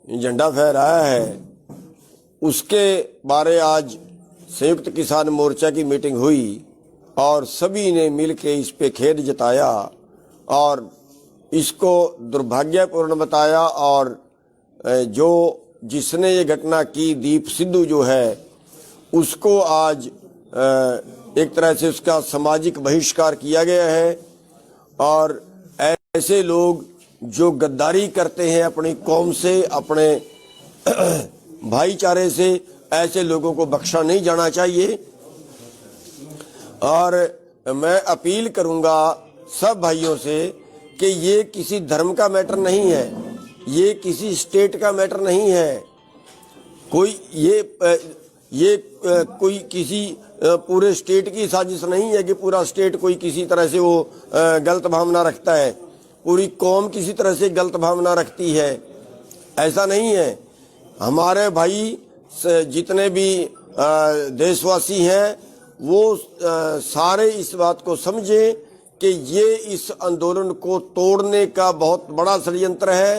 झंडा फहराया है उसके बारे आज संयुक्त किसान मोर्चा की मीटिंग हुई और सभी ने मिलकर इस पे खेद जताया और इसको दुर्भाग्यपूर्ण बताया। और जो जिसने ये घटना की दीप सिद्धू जो है उसको आज एक तरह से उसका सामाजिक बहिष्कार किया गया है। और ऐसे लोग जो गद्दारी करते हैं अपनी कौम से, अपने भाईचारे से, ऐसे लोगों को बख्शा नहीं जाना चाहिए। और मैं अपील करूंगा सब भाइयों से कि ये किसी धर्म का मैटर नहीं है, ये किसी स्टेट का मैटर नहीं है। कोई ये कोई किसी पूरे स्टेट की साजिश नहीं है कि पूरा स्टेट कोई किसी तरह से वो गलत भावना रखता है, पूरी कौम किसी तरह से गलत भावना रखती है, ऐसा नहीं है। हमारे भाई जितने भी देशवासी हैं वो सारे इस बात को समझें कि ये इस आंदोलन को तोड़ने का बहुत बड़ा षड्यंत्र है।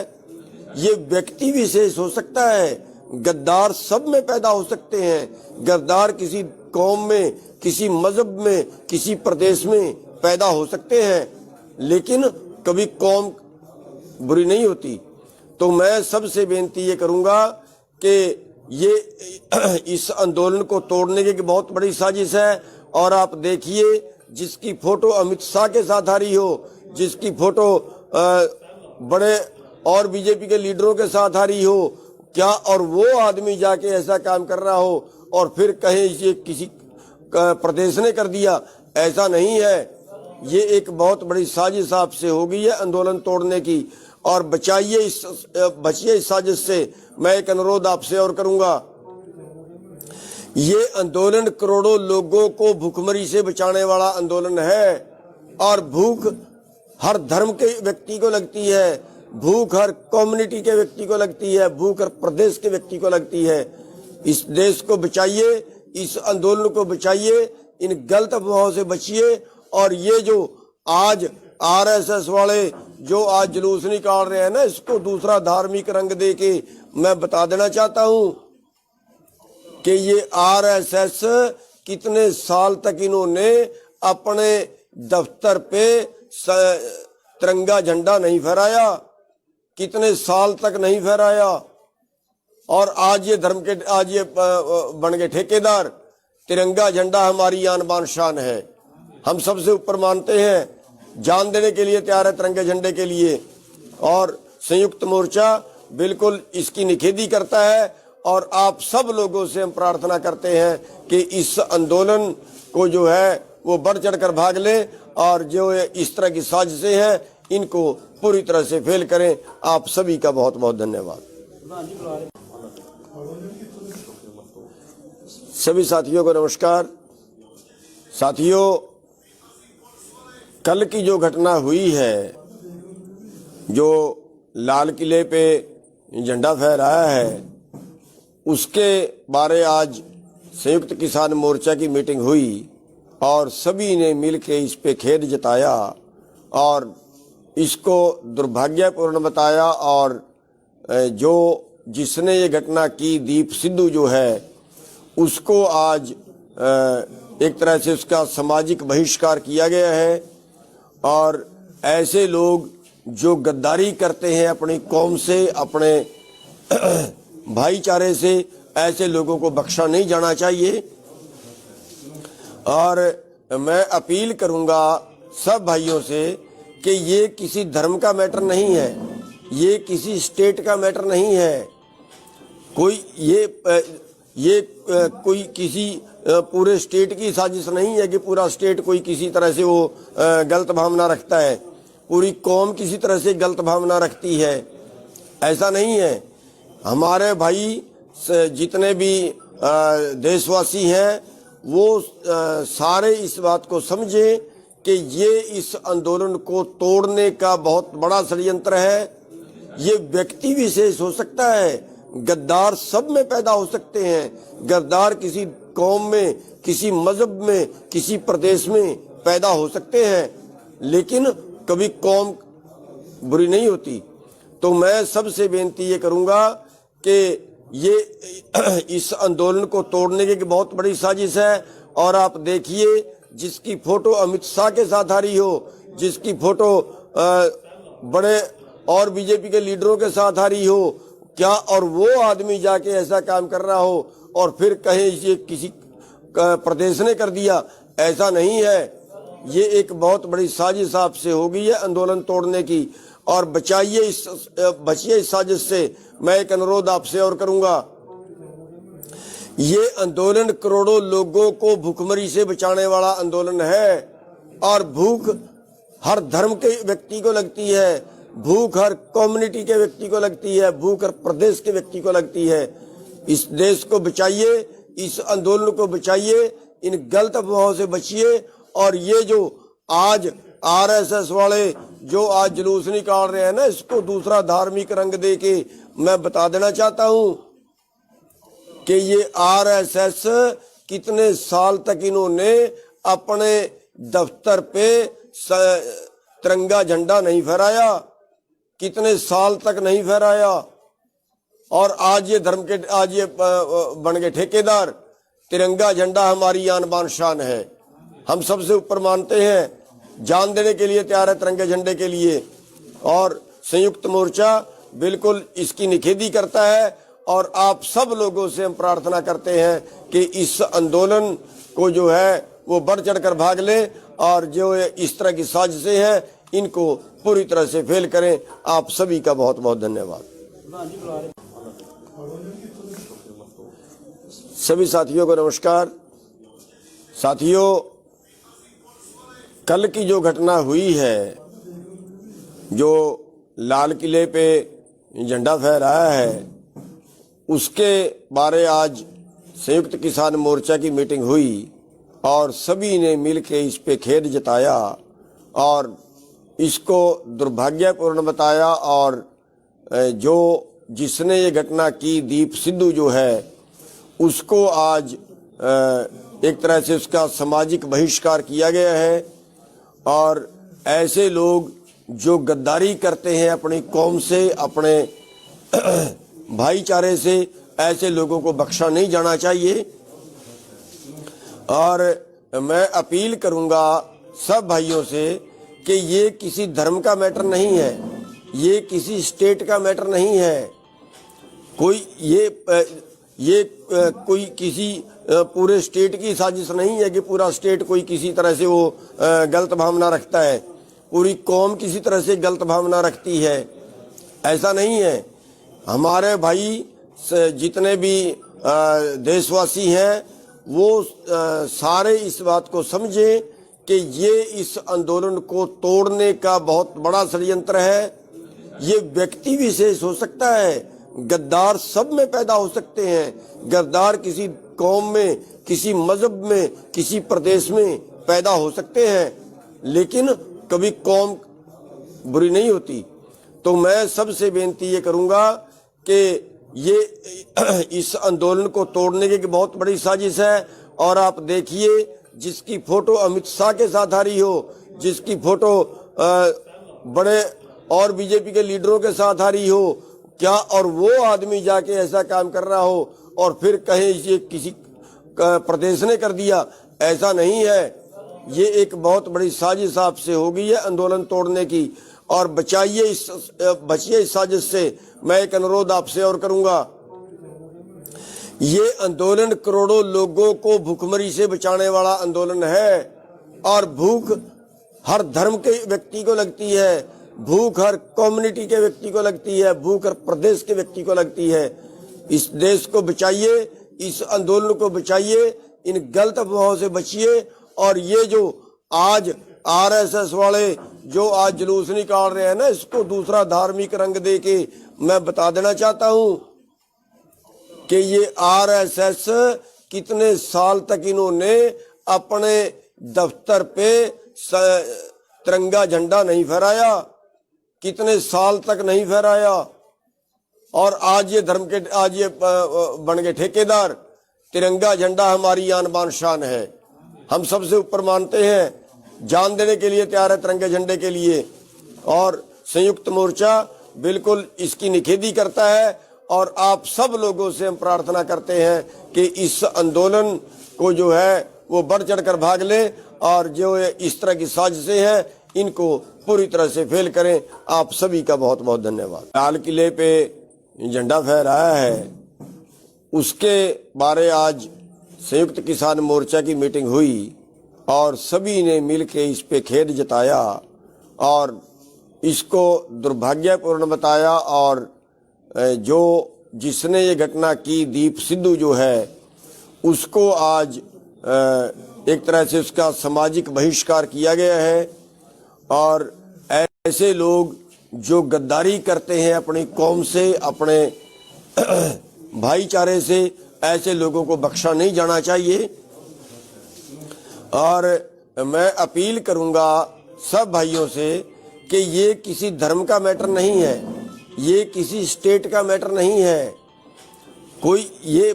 ये व्यक्ति विशेष हो सकता है, गद्दार सब में पैदा हो सकते हैं। गद्दार किसी कौम में, किसी मजहब में, किसी प्रदेश में पैदा हो सकते हैं, लेकिन कभी कौम बुरी नहीं होती। तो मैं सबसे बेनती ये करूंगा कि ये इस आंदोलन को तोड़ने की बहुत बड़ी साजिश है। और आप देखिए, जिसकी फोटो अमित शाह के साथ आ रही हो, जिसकी फोटो बड़े और बीजेपी के लीडरों के साथ आ रही हो, क्या और वो आदमी जाके ऐसा काम कर रहा हो और फिर कहे ये किसी प्रदेश ने कर दिया, ऐसा नहीं है। ये एक बहुत बड़ी साजिश आपसे हो गई है आंदोलन तोड़ने की। और बचिए इस साजिश से। मैं एक अनुरोध आपसे और करूंगा, ये आंदोलन करोड़ों लोगों को भूखमरी से बचाने वाला आंदोलन है। और भूख हर धर्म के व्यक्ति को लगती है, भूख हर कम्युनिटी के व्यक्ति को लगती है, भूख हर प्रदेश के व्यक्ति को लगती है। इस देश को बचाइए, इस आंदोलन को बचाइए, इन गलत अफवाहों से बचिए। और ये जो आज आरएसएस वाले जो आज जुलूस निकाल रहे हैं ना, इसको दूसरा धार्मिक रंग दे के मैं बता देना चाहता हूं कि ये आरएसएस कितने साल तक इन्होंने अपने दफ्तर पे तिरंगा झंडा नहीं फहराया, कितने साल तक नहीं फहराया। और आज ये आज ये बन गए ठेकेदार। तिरंगा झंडा हमारी आन बान शान है, हम सबसे ऊपर मानते हैं, जान देने के लिए तैयार है तिरंगे झंडे के लिए। और संयुक्त मोर्चा बिल्कुल इसकी निखेधी करता है। और आप सब लोगों से हम प्रार्थना करते हैं कि इस आंदोलन को जो है वो बढ़ चढ़कर भाग लें और जो इस तरह की साजिशें हैं इनको पूरी तरह से फेल करें। आप सभी का बहुत बहुत धन्यवाद। सभी साथियों को नमस्कार। साथियों, कल की जो घटना हुई है, जो लाल किले पे झंडा फहराया है, उसके बारे आज संयुक्त किसान मोर्चा की मीटिंग हुई और सभी ने मिलकर इस पे खेद जताया और इसको दुर्भाग्यपूर्ण बताया। और जो जिसने ये घटना की दीप सिद्धू जो है उसको आज एक तरह से उसका सामाजिक बहिष्कार किया गया है। और ऐसे लोग जो गद्दारी करते हैं अपनी कौम से, अपने भाईचारे से, ऐसे लोगों को बख्शा नहीं जाना चाहिए। और मैं अपील करूंगा सब भाइयों से कि ये किसी धर्म का मैटर नहीं है, ये किसी स्टेट का मैटर नहीं है। कोई ये कोई किसी पूरे स्टेट की साजिश नहीं है कि पूरा स्टेट कोई किसी तरह से वो गलत भावना रखता है, पूरी कौम किसी तरह से गलत भावना रखती है, ऐसा नहीं है। हमारे भाई जितने भी देशवासी हैं वो सारे इस बात को समझें कि ये इस आंदोलन को तोड़ने का बहुत बड़ा षड्यंत्र है। ये व्यक्ति विशेष हो सकता है, गद्दार सब में पैदा हो सकते हैं। गद्दार किसी कौम में, किसी मजहब में, किसी प्रदेश में पैदा हो सकते हैं, लेकिन कभी कौम बुरी नहीं होती। तो मैं सबसे बेनती ये करूंगा कि ये इस आंदोलन को तोड़ने की बहुत बड़ी साजिश है। और आप देखिए, जिसकी फोटो अमित शाह के साथ आ रही हो, जिसकी फोटो बड़े और बीजेपी के लीडरों के साथ आ रही हो, क्या और वो आदमी जाके ऐसा काम कर रहा हो और फिर कहे ये किसी प्रदेश ने कर दिया, ऐसा नहीं है। ये एक बहुत बड़ी साजिश आपसे हो गई है आंदोलन तोड़ने की। और बचिए इस साजिश से। मैं एक अनुरोध आपसे और करूंगा, ये आंदोलन करोड़ों लोगों को भूखमरी से बचाने वाला आंदोलन है। और भूख हर धर्म के व्यक्ति को लगती है, भूख हर कम्युनिटी के व्यक्ति को लगती है, भूख हर प्रदेश के व्यक्ति को लगती है। इस देश को बचाइए, इस आंदोलन को बचाइए, इन गलत अफवाहों से बचिए। और ये जो आज आरएसएस वाले जो आज जुलूस निकाल रहे हैं ना, इसको दूसरा धार्मिक रंग दे के मैं बता देना चाहता हूं कि ये आरएसएस कितने साल तक इन्होंने अपने दफ्तर पे तिरंगा झंडा नहीं फहराया, कितने साल तक नहीं फहराया। और आज ये आज ये बन गए ठेकेदार। तिरंगा झंडा हमारी आन बान शान है, हम सबसे ऊपर मानते हैं, जान देने के लिए तैयार है तिरंगे झंडे के लिए। और संयुक्त मोर्चा बिल्कुल इसकी निखेधी करता है। और आप सब लोगों से हम प्रार्थना करते हैं कि इस आंदोलन को जो है वो बढ़ चढ़कर भाग ले, और जो इस तरह की साजिशें हैं इनको पूरी तरह से फेल करें। आप सभी का बहुत बहुत धन्यवाद। सभी साथियों को नमस्कार। साथियों, कल की जो घटना हुई है, जो लाल किले पे झंडा फहराया है, उसके बारे आज संयुक्त किसान मोर्चा की मीटिंग हुई और सभी ने मिलकर इस पे खेद जताया और इसको दुर्भाग्यपूर्ण बताया। और जो जिसने ये घटना की, दीप सिद्धू जो है, उसको आज एक तरह से उसका सामाजिक बहिष्कार किया गया है। और ऐसे लोग जो गद्दारी करते हैं अपनी कौम से, अपने भाईचारे से, ऐसे लोगों को बख्शा नहीं जाना चाहिए। और मैं अपील करूंगा सब भाइयों से कि ये किसी धर्म का मैटर नहीं है, ये किसी स्टेट का मैटर नहीं है। कोई ये कोई किसी पूरे स्टेट की साजिश नहीं है कि पूरा स्टेट कोई किसी तरह से वो गलत भावना रखता है, पूरी कौम किसी तरह से गलत भावना रखती है, ऐसा नहीं है। हमारे भाई जितने भी देशवासी हैं वो सारे इस बात को समझें कि ये इस आंदोलन को तोड़ने का बहुत बड़ा षड्यंत्र है। ये व्यक्ति विशेष हो सकता है, गद्दार सब में पैदा हो सकते हैं। गद्दार किसी कौम में, किसी मजहब में, किसी प्रदेश में पैदा हो सकते हैं, लेकिन कभी कौम बुरी नहीं होती। तो मैं सबसे बेनती ये करूंगा कि ये इस आंदोलन को तोड़ने की बहुत बड़ी साजिश है। और आप देखिए, जिसकी फोटो अमित शाह के साथ आ रही हो, जिसकी फोटो बड़े और बीजेपी के लीडरों के साथ आ रही हो, क्या और वो आदमी जाके ऐसा काम कर रहा हो और फिर कहे ये किसी प्रदेश ने कर दिया, ऐसा नहीं है। ये एक बहुत बड़ी साजिश आपसे हो गई है आंदोलन तोड़ने की। और बचिए इस साजिश से। मैं एक अनुरोध आपसे और करूंगा, ये आंदोलन करोड़ों लोगों को भूखमरी से बचाने वाला आंदोलन है। और भूख हर धर्म के व्यक्ति को लगती है, भूख हर कम्युनिटी के व्यक्ति को लगती है, भूख हर प्रदेश के व्यक्ति को लगती है। इस देश को बचाइए, इस आंदोलन को बचाइए, इन गलत अफवाहों से बचिए। और ये जो आज आरएसएस वाले जो आज जुलूस निकाल रहे हैं ना, इसको दूसरा धार्मिक रंग दे के मैं बता देना चाहता हूं कि ये आरएसएस कितने साल तक इन्होंने अपने दफ्तर पे तिरंगा झंडा नहीं फहराया, कितने साल तक नहीं फहराया। और आज ये बन गए ठेकेदार। तिरंगा झंडा हमारी आन बान शान है, हम सबसे ऊपर मानते हैं, जान देने के लिए तैयार है तिरंगे झंडे के लिए। और संयुक्त मोर्चा बिल्कुल इसकी निखेधी करता है। और आप सब लोगों से हम प्रार्थना करते हैं कि इस आंदोलन को जो है वो बढ़ चढ़कर भाग ले और जो इस तरह की साजिशें हैं इनको पूरी तरह से फेल करें। आप सभी का बहुत बहुत धन्यवाद। लाल किले पे झंडा फहराया है, उसके बारे आज संयुक्त किसान मोर्चा की मीटिंग हुई और सभी ने मिलकर इस पे खेद जताया और इसको दुर्भाग्यपूर्ण बताया। और जो जिसने ये घटना की, दीप सिद्धू जो है, उसको आज एक तरह से उसका सामाजिक बहिष्कार किया गया है। और ऐसे लोग जो गद्दारी करते हैं अपनी कौम से, अपने भाईचारे से, ऐसे लोगों को बख्शा नहीं जाना चाहिए। और मैं अपील करूंगा सब भाइयों से कि ये किसी धर्म का मैटर नहीं है, ये किसी स्टेट का मैटर नहीं है। कोई ये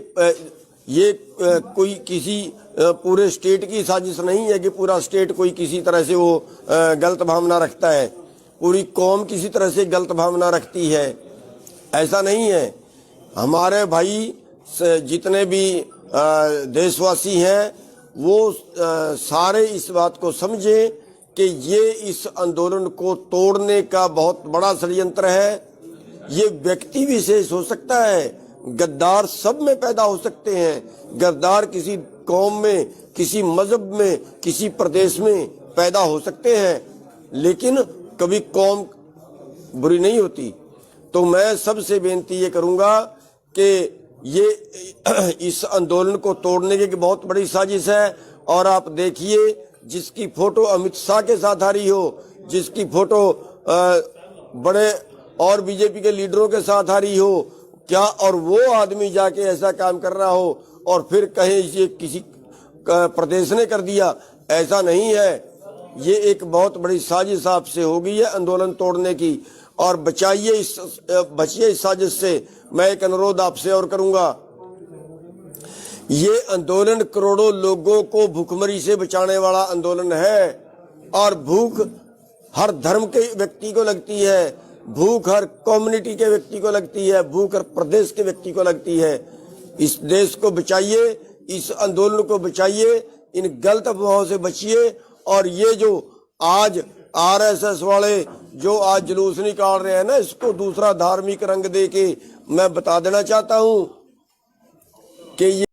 कोई किसी पूरे स्टेट की साजिश नहीं है कि पूरा स्टेट कोई किसी तरह से वो गलत भावना रखता है, पूरी कौम किसी तरह से गलत भावना रखती है, ऐसा नहीं है। हमारे भाई जितने भी देशवासी हैं वो सारे इस बात को समझें कि ये इस आंदोलन को तोड़ने का बहुत बड़ा षड्यंत्र है। ये व्यक्ति विशेष हो सकता है, गद्दार सब में पैदा हो सकते हैं। गद्दार किसी कौम में, किसी मजहब में, किसी प्रदेश में पैदा हो सकते हैं, लेकिन कभी कौम बुरी नहीं होती। तो मैं सबसे बेनती ये करूंगा कि ये इस आंदोलन को तोड़ने की बहुत बड़ी साजिश है। और आप देखिए, जिसकी फोटो अमित शाह के साथ आ रही हो, जिसकी फोटो बड़े और बीजेपी के लीडरों के साथ आ रही हो, क्या और वो आदमी जाके ऐसा काम कर रहा हो और फिर कहे ये किसी प्रदेश ने कर दिया, ऐसा नहीं है। ये एक बहुत बड़ी साजिश आपसे हो गई है आंदोलन तोड़ने की। और बचिए इस साजिश से। मैं एक अनुरोध आपसे और करूंगा, ये आंदोलन करोड़ों लोगों को भूखमरी से बचाने वाला आंदोलन है। और भूख हर धर्म के व्यक्ति को लगती है, भूख हर कम्युनिटी के व्यक्ति को लगती है, भूख हर प्रदेश के व्यक्ति को लगती है। इस देश को बचाइए, इस आंदोलन को बचाइए, इन गलत अफवाहों से बचिए। और ये जो आज आरएसएस वाले जो आज जुलूस निकाल रहे हैं ना, इसको दूसरा धार्मिक रंग दे के मैं बता देना चाहता हूं कि